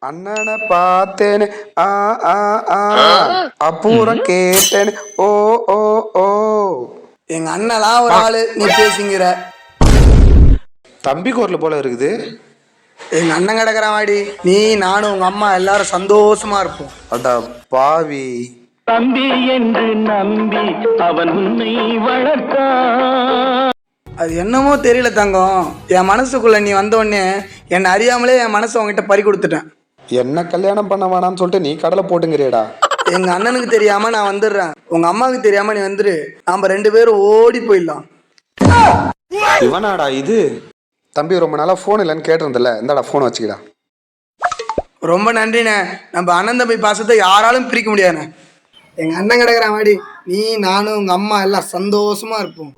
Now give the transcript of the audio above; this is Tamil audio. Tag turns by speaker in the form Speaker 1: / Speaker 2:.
Speaker 1: அண்ணனை பார்த்தேன்னு ஆ ஆ ஆ அப்புறம் கேட்டேன்னு ஓ ஓ ஓ.
Speaker 2: எங்க அண்ணலாம் ஒரு ஆளு நீ பேசிங்கிற.
Speaker 1: தம்பி குரல் போல இருக்குது.
Speaker 2: எங்க அண்ணன் கிடக்குறான் வாடி. நீ நானும் உங்க அம்மா எல்லாரும் சந்தோஷமா இருப்போம்.
Speaker 1: அடா பாவி.
Speaker 3: தம்பி என்று நம்பி அவன் உன்னை வளர்த்தான்.
Speaker 2: அது என்னமோ தெரியல தங்கம், என் மனசுக்குள்ள நீ வந்த உடனே என்னை அறியாமலே என் மனசை உங்ககிட்ட பறி கொடுத்துட்டேன்.
Speaker 1: என்ன கல்யாணம் பண்ண வேணாம்னு சொல்லிட்டு நீ கடலை போட்டுங்கிறியடா.
Speaker 2: எங்க அண்ணனுக்கு தெரியாம நான் வந்துடுறேன், உங்க அம்மாவுக்கு தெரியாம நீ வந்துரு, நாம 2 பேரும் ஓடி போயிடலாம்.
Speaker 1: இவனாடா இது? தம்பி ரொம்ப நாளா போன் இல்லைன்னு கேட்டிருந்தல, இந்தாடா போன் வச்சுக்கிடா.
Speaker 2: ரொம்ப நன்றிண்ணே. நம்ம அண்ணன் தம்பி பாசத்தை யாராலும் பிரிக்க முடியாதுண்ணே. எங்க அண்ணன் கிடக்குறான் வாடி. நீ நானும் உங்க அம்மா எல்லாம் சந்தோஷமா இருப்போம்.